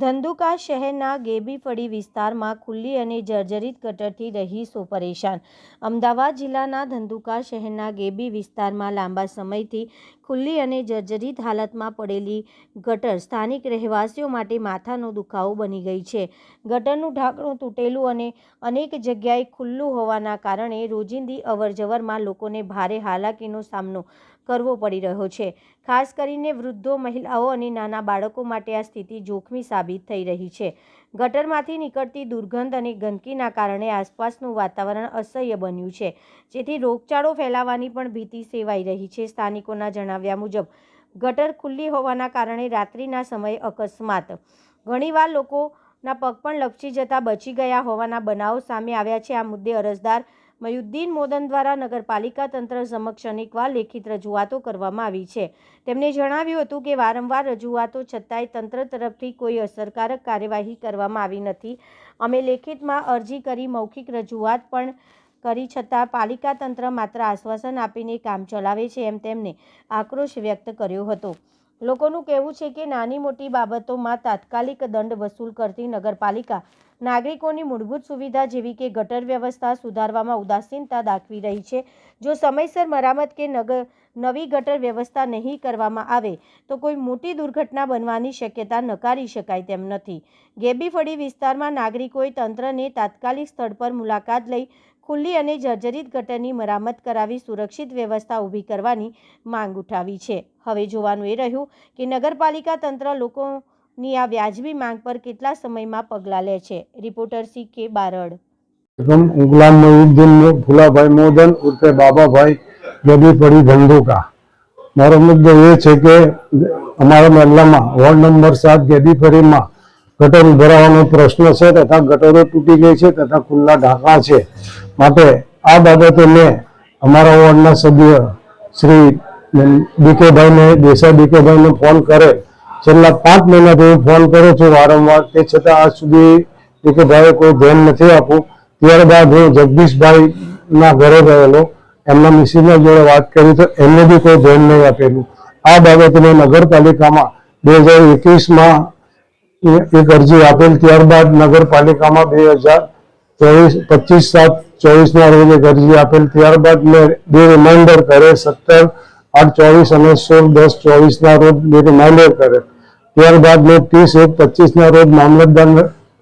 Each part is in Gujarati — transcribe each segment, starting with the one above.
ધંધુકા શહેરના ગેબીફળી વિસ્તારમાં ખુલ્લી અને જર્જરિત ગટરથી રહીશો પરેશાન। અમદાવાદ જિલ્લાના ધંધુકા શહેરના ગેબી વિસ્તારમાં લાંબા સમયથી ખુલ્લી અને જર્જરિત હાલતમાં પડેલી ગટર સ્થાનિક રહેવાસીઓ માટે માથાનો દુખાવો બની ગઈ છે। ગટરનું ઢાંકણું તૂટેલું અને અનેક જગ્યાએ ખુલ્લું હોવાના કારણે રોજિંદી અવરજવરમાં લોકોને ભારે હાલાકીનો સામનો કરવો પડી રહ્યો છે। ખાસ કરીને વૃદ્ધો, મહિલાઓ અને નાના બાળકો માટે આ સ્થિતિ જોખમી સાબિત થઈ રહી છે। ગટરમાંથી નીકળતી દુર્ગંધ અને ગંદકીના કારણે આસપાસનું વાતાવરણ અસહ્ય બન્યું છે, જેથી રોગચાળો ફેલાવાની પણ ભીતિ સેવાઈ રહી છે। સ્થાનિકોના જણાવ્યા મુજબ ગટર ખુલ્લી હોવાના કારણે રાત્રિના સમયે અકસ્માત, ઘણીવાર લોકોના પગ પણ લપસી જતા બચી ગયા હોવાના બનાવો સામે આવ્યા છે। આ મુદ્દે અરજદાર મયુદ્દીન મોદન દ્વારા નગરપાલિકા તંત્ર સમક્ષ અનેકવાર લેખિત રજૂઆતો કરવામાં આવી છે। તેમણે જણાવ્યું હતું કે વારંવાર રજૂઆતો છતાંય તંત્ર તરફથી કોઈ અસરકારક કાર્યવાહી કરવામાં આવી નથી। અમે લેખિતમાં અરજી કરી, મૌખિક રજૂઆત પણ કરી, છતાં પાલિકા તંત્ર માત્ર આશ્વાસન આપીને કામ ચલાવે છે, એમ તેમણે આક્રોશ વ્યક્ત કર્યો હતો। લોકોનું કહેવું છે કે નાની મોટી બાબતોમાં તાત્કાલિક દંડ વસૂલ કરતી નગરપાલિકા નાગરિકોની મૂળભૂત સુવિધા જેવી કે ગટર વ્યવસ્થા સુધારવામાં ઉદાસીનતા દાખવી રહી છે। જો સમયસર મરામત કે નવી ગટર વ્યવસ્થા નહીં કરવામાં આવે તો કોઈ મોટી દુર્ઘટના બનવાની શક્યતા નકારી શકાય તેમ નથી। ગેબીફળી વિસ્તારમાં નાગરિકોએ તંત્રને તાત્કાલિક સ્થળ પર મુલાકાત લઈ ખુલ્લી અને જર્જરિત ગટરની મરામત કરાવી સુરક્ષિત વ્યવસ્થા ઊભી કરવાની માંગ ઉઠાવી છે। હવે જોવાનું એ રહ્યું કે નગરપાલિકા તંત્ર લોકોની આ વ્યાજબી માંગ પર કેટલા સમયમાં પગલાં લે છે। Reporter CK Barad. गुलाम मयूद्दीन फूलाभाई मोदन उर्फे बाबाभाई गेबीफળી ધંધુકા। મારો મુદ્દો એ છે કે અમારા મહેલામાં વોર્ડ નંબર 7 ગેબીફળીમાં ગટર ભરાવાનો પ્રશ્ન છે તથા ગટરો તૂટી ગઈ છે તથા ખુલ્લા ઢાંકા છે। માટે આ બાબતે મેં અમારા વોર્ડના સભ્ય શ્રી DK દેસાઈ ફોન કરે, છેલ્લા 5 મહિનાથી હું ફોન કરું છું વારંવાર, તે છતાં આજ સુધી DK કોઈ ધ્યાન નથી આપ્યું। ત્યારબાદ હું જગદીશભાઈ ના ઘરે ગયેલો, એમના મિસિસના જોડે વાત કરી તો એમને બી કોઈ ધ્યાન નહીં આપેલું। આ બાબતે મેં નગરપાલિકામાં 2021માં એક અરજી આપેલ, ત્યારબાદ નગરપાલિકામાં 25/7/24ના રોજ એક અરજી આપેલ, ત્યારબાદ મેં 2 રિમાઇન્ડર કરે, 17/8/24 અને 16/10/24ના રોજ 2 રિમાઇન્ડર કરે। ત્યારબાદ મેં 30/1/25ના રોજ મામલતદાર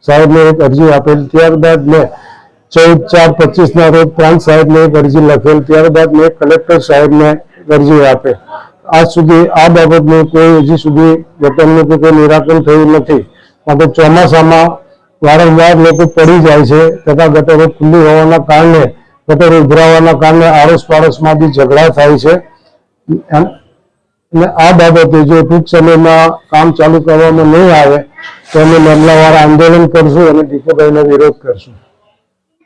સાહેબને એક અરજી આપેલ, ત્યારબાદ મેં 14/4/25ના રોજ પ્રાંત સાહેબને એક અરજી લખેલ, ત્યારબાદ મેં કલેક્ટર સાહેબને અરજી આપેલ। આજ સુધી આ બાબતનું કોઈ હજી સુધી ગટરનું કોઈ નિરાકરણ થયું નથી। માટે ચોમાસામાં વારંવાર લોકો પડી જાય છે તથા ગટરો ખુલ્લી હોવાના કારણે, ગટરો ઉભરાવાના કારણે આડોશ પાડોશમાં બી ઝઘડા થાય છે। અને આ બાબતે જો ટૂંક સમયમાં કામ ચાલુ કરવામાં નહીં આવે તો અમે મહિલાવાળા આંદોલન કરશું અને DK નો વિરોધ કરશું।